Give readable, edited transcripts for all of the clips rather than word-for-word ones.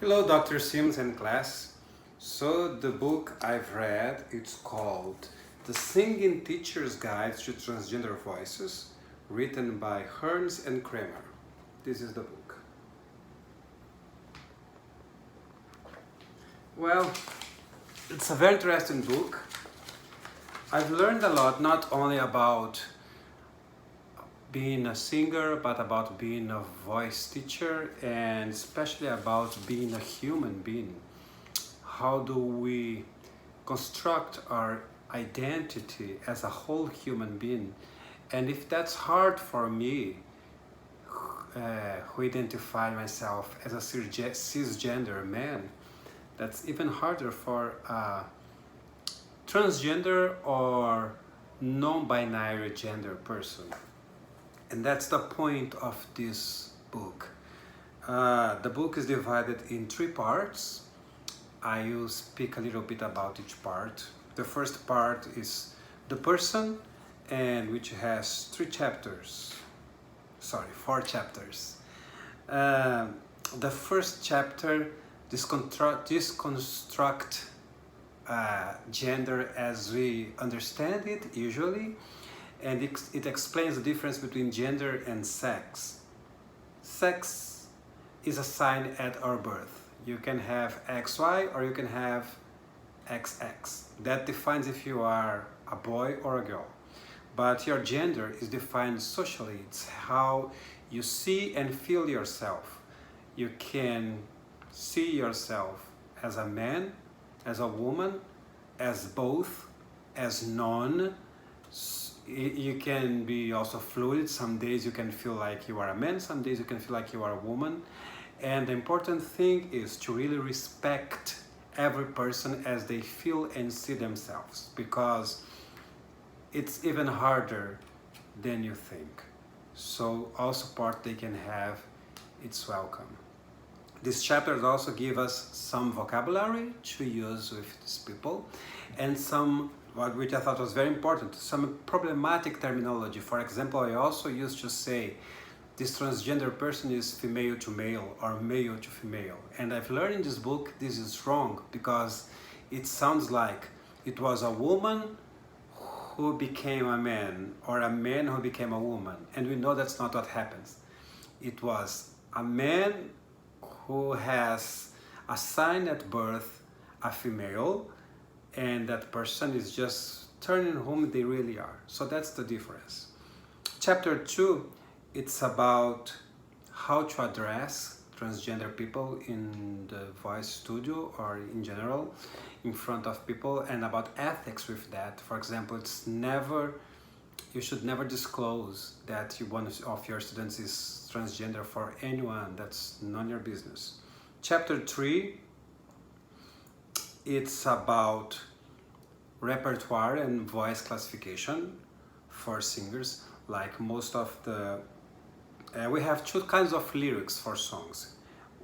Hello, Dr. Sims and class. So the book I've read, it's called The Singing Teacher's Guide to Transgender Voices, written by Hearns and Kremer. This is the book. Well, it's a very interesting book. I've learned a lot, not only about being a singer, but about being a voice teacher, and especially about being a human being. How do we construct our identity as a whole human being? And if that's hard for me, who identify myself as a cisgender man, that's even harder for a transgender or non-binary gender person. And that's the point of this book. The book is divided in 3 parts. I will speak a little bit about each part. The first part is the person, and which has 4 chapters. The first chapter deconstruct gender as we understand it usually, and it explains the difference between gender and sex. Sex is assigned at our birth. You can have XY or you can have XX. That defines if you are a boy or a girl. But your gender is defined socially. It's how you see and feel yourself. You can see yourself as a man, as a woman, as both, as none. You can be also fluid. Some days you can feel like you are a man, some days you can feel like you are a woman. And the important thing is to really respect every person as they feel and see themselves, because it's even harder than you think. So all support they can have, it's welcome. This chapter also gives us some vocabulary to use with these people, and some, which I thought was very important, some problematic terminology. For example, I also used to say this transgender person is female to male or male to female. And I've learned in this book this is wrong, because it sounds like it was a woman who became a man or a man who became a woman. And we know that's not what happens. It was a man who has assigned at birth a female, and that person is just turning whom they really are. So that's the difference. Chapter 2, it's about how to address transgender people in the voice studio or in general in front of people, and about ethics with that. For example, you should never disclose that one of your students is transgender for anyone. That's none of your business. Chapter 3, it's about repertoire and voice classification for singers. Like most of the we have 2 kinds of lyrics for songs.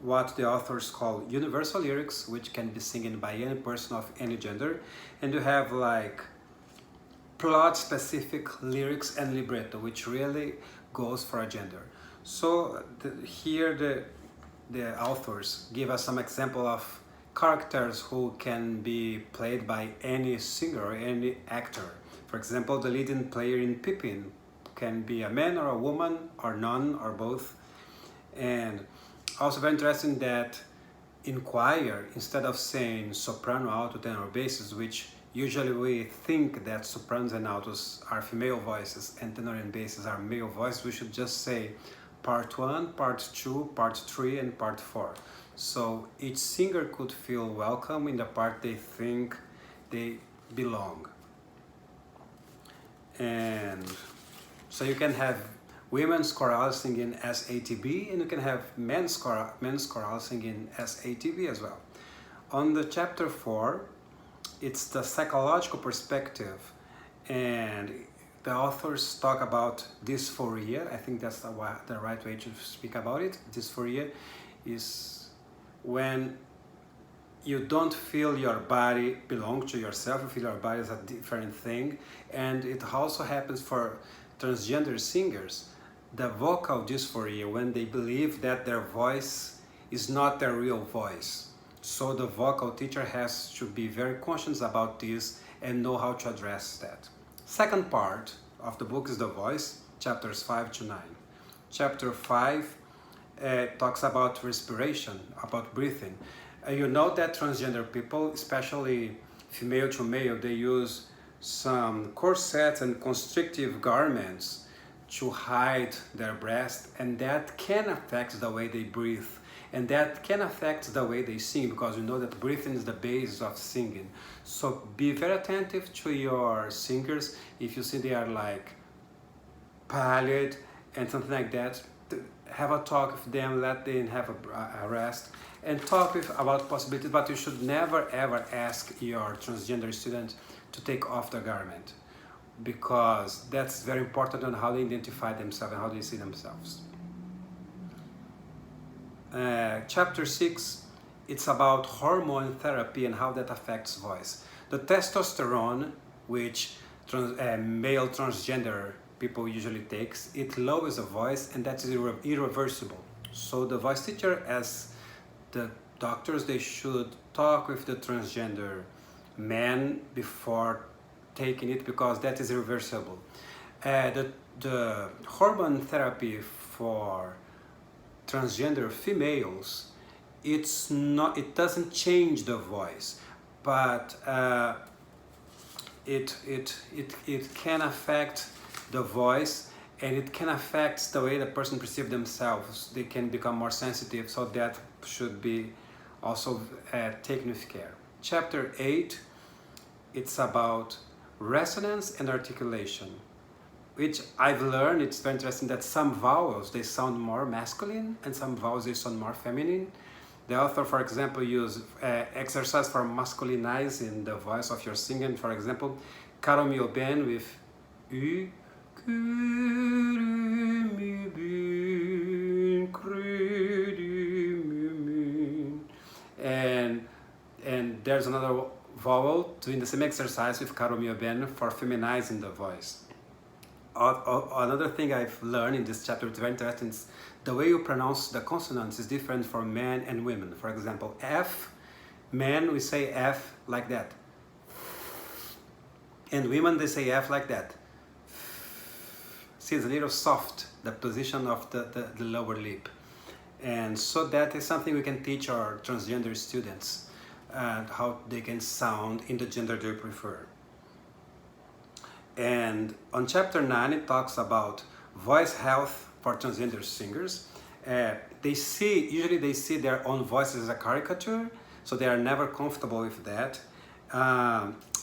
What the authors call universal lyrics, which can be sung by any person of any gender, and you have like plot specific lyrics and libretto, which really goes for a gender. So here the authors give us some example of characters who can be played by any singer or any actor. For example, the leading player in Pippin can be a man or a woman or none or both. And also very interesting that in choir, instead of saying soprano, alto, tenor, basses, which usually we think that sopranos and altos are female voices and tenor and basses are male voices, we should just say part 1, part 2, part 3, and part 4. So each singer could feel welcome in the part they think they belong. And so you can have women's chorale singing SATB, and you can have men's chorale singing SATB as well. On the chapter 4, it's the psychological perspective, and the authors talk about dysphoria. I think that's the right way to speak about it. Dysphoria is when you don't feel your body belong to yourself, you feel your body is a different thing. And it also happens for transgender singers, the vocal dysphoria, when they believe that their voice is not their real voice. So the vocal teacher has to be very conscious about this and know how to address that. Second part of the book is the voice, chapters 5 to 9. Chapter 5 talks about respiration, about breathing. You know that transgender people, especially female to male, they use some corsets and constrictive garments to hide their breast, and that can affect the way they breathe, and that can affect the way they sing, because you know that breathing is the basis of singing. So be very attentive to your singers. If you see they are like pallid and something like that, have a talk with them, let them have a rest, and talk about possibilities, but you should never ever ask your transgender student to take off the garment, because that's very important on how they identify themselves and how they see themselves. Chapter 6, it's about hormone therapy and how that affects voice. The testosterone, which male transgender people usually takes, it lowers the voice, and that's irreversible. So the voice teacher, as the doctors, they should talk with the transgender man before taking it, because that is irreversible. The hormone therapy for transgender females, it doesn't change the voice, but it can affect the voice, and it can affect the way the person perceives themselves. They can become more sensitive, so that should be also taken with care. Chapter 8, it's about resonance and articulation, which I've learned, it's very interesting that some vowels, they sound more masculine, and some vowels, they sound more feminine. The author, for example, used exercise for masculinizing the voice of your singing. For example, Caro mio ben with U, and there's another vowel doing the same exercise with Caro mio ben for feminizing the voice. Another thing I've learned in this chapter, it's very interesting, is the way you pronounce the consonants is different for men and women. For example, F, men, we say F like that, and women, they say F like that. See, it's a little soft, the position of the lower lip. And so that is something we can teach our transgender students, how they can sound in the gender they prefer. And on chapter 9, it talks about voice health for transgender singers. Usually they see their own voices as a caricature, so they are never comfortable with that.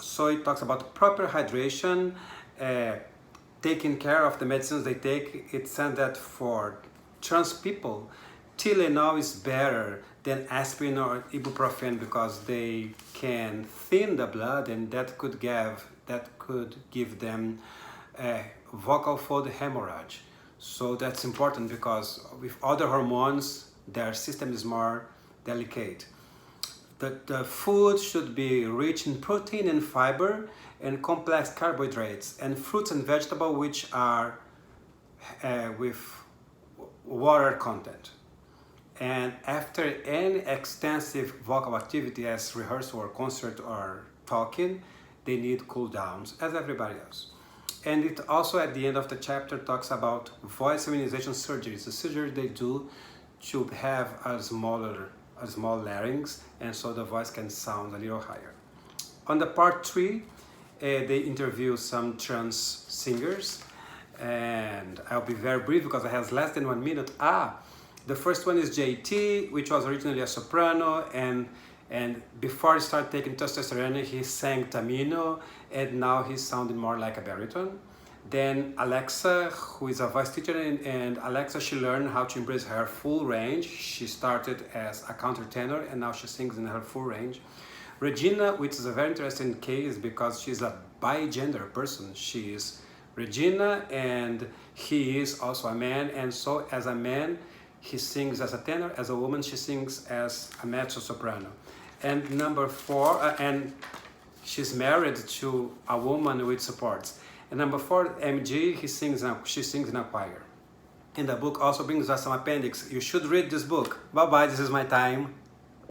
So it talks about proper hydration, taking care of the medicines they take. It said that for trans people, Tylenol is better than aspirin or ibuprofen, because they can thin the blood, and that could give them a vocal fold hemorrhage. So that's important, because with other hormones, their system is more delicate. The food should be rich in protein and fiber and complex carbohydrates, and fruits and vegetables which are with water content. And after any extensive vocal activity, as rehearsal or concert or talking, they need cool downs, as everybody else. And it also, at the end of the chapter, talks about voice immunization surgeries, the surgery they do to have a small larynx, and so the voice can sound a little higher. On the part 3, they interview some trans singers, and I'll be very brief because I have less than 1 minute. The first one is JT, which was originally a soprano, and before he started taking testosterone, he sang Tamino, and now he's sounding more like a baritone. Then Alexa, who is a voice teacher, and Alexa, she learned how to embrace her full range. She started as a countertenor, and now she sings in her full range. Regina, which is a very interesting case because she's a bi-gender person. She is Regina, and he is also a man, and so as a man, he sings as a tenor. As a woman, she sings as a mezzo-soprano. And number 4, and she's married to a woman with supports. And number 4, MG, she sings in a choir. And the book also brings us some appendix. You should read this book. Bye bye, this is my time.